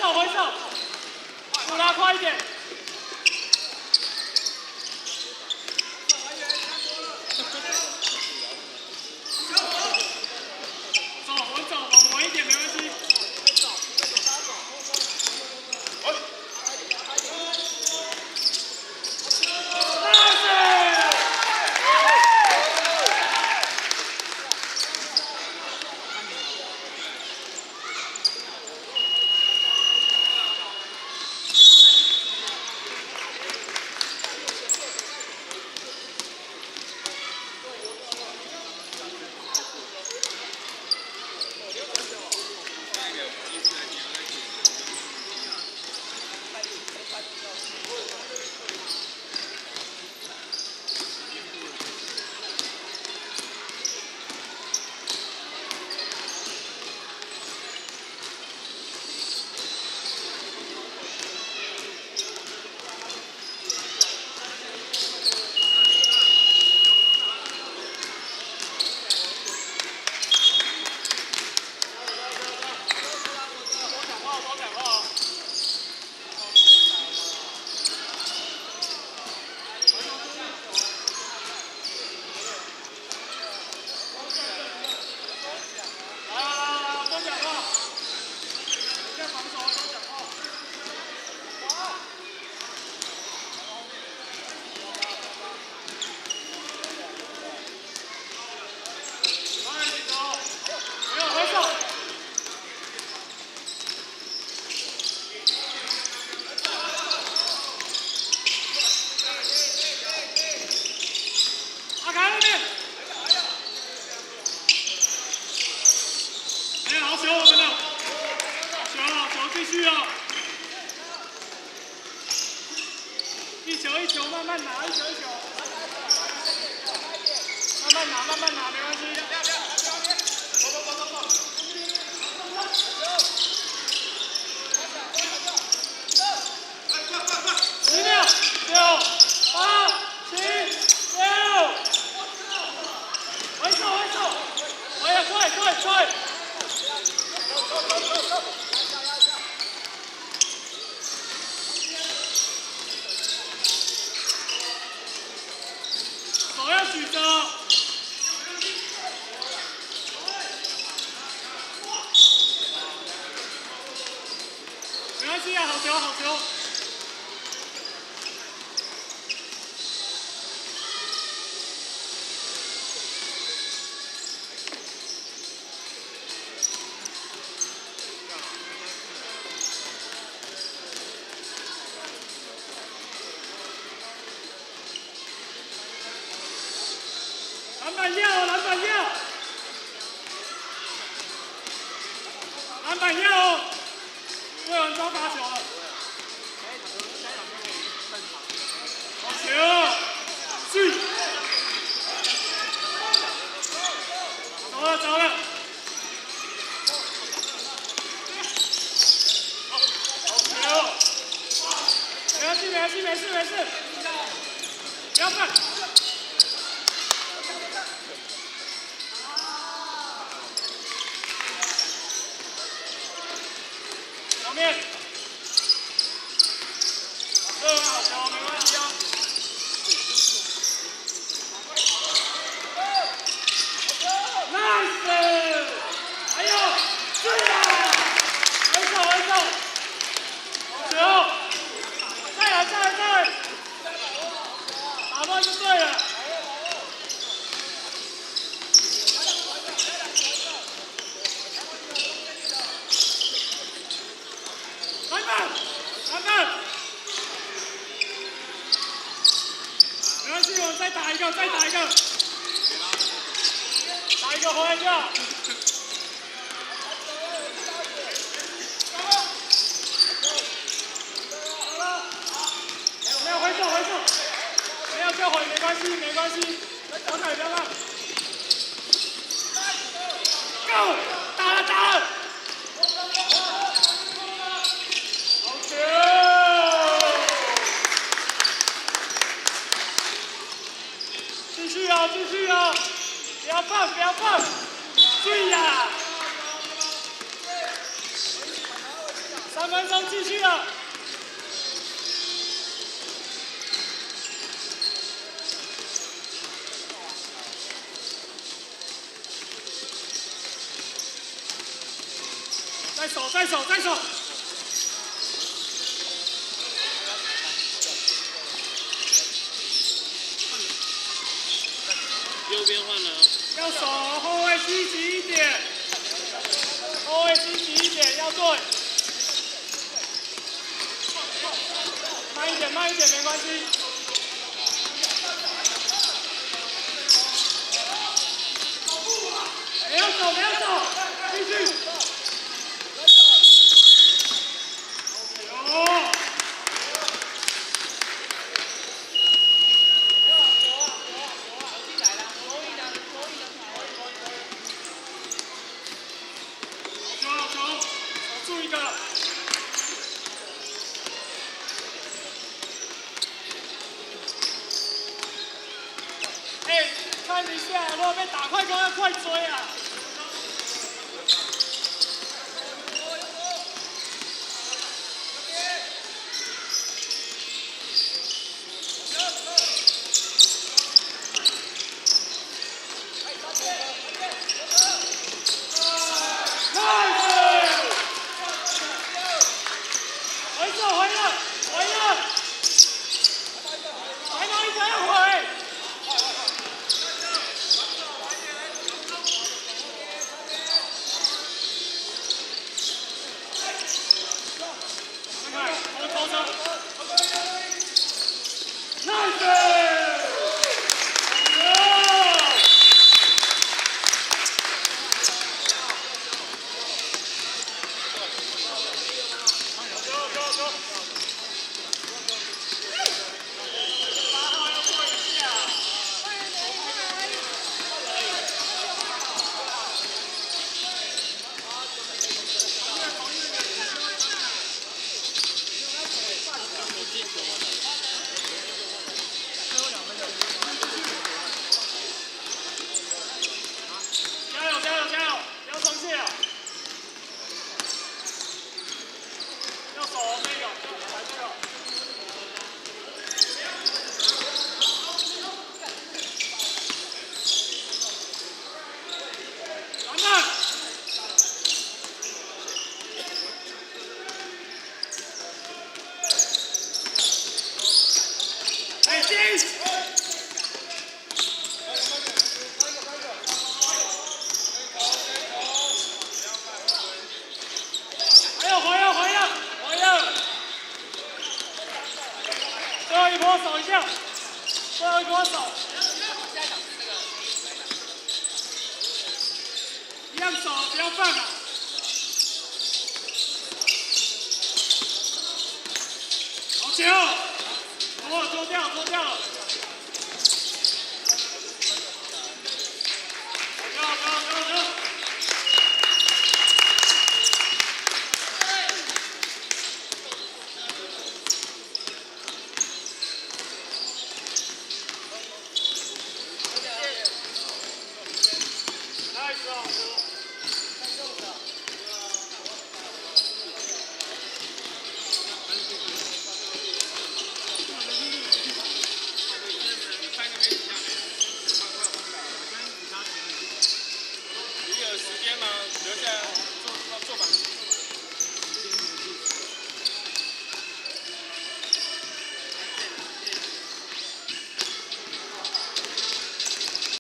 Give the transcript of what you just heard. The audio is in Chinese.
手回手，速拉快一点。走，稳走，往稳一点没关系。 一球慢慢拿，一球一球，慢慢拿，慢慢拿，没关系。10秒，9、8、7、6，回手回手，哎呀，快！ 举着，没关系啊，好球好球。篮板要，篮板要，篮板要哦！有人抓罚球了，好球！去，走了，好球！没事，不要犯。 后面，好球，没关系啊。nice， 还有，对呀，回手，好球，再来，打断就对了。 篮板！没关系，我们再打一个，打一个回来就好。没有回手，没有就回，没关系，不要慢。Go， 打了！ 继续哦！不要放！对呀！ 3分钟继续了。再守，再守，再守。右边换了。要守，后卫积极一点。后卫积极一点，要对。慢一点，慢一点，没关系。不要走，不要走，继续。看一下，如果被打快攻要快追啊！最后一波守一下，最后一波守。一样守，不要放啊！好球！脱掉，脱掉了。不要，不要，不要。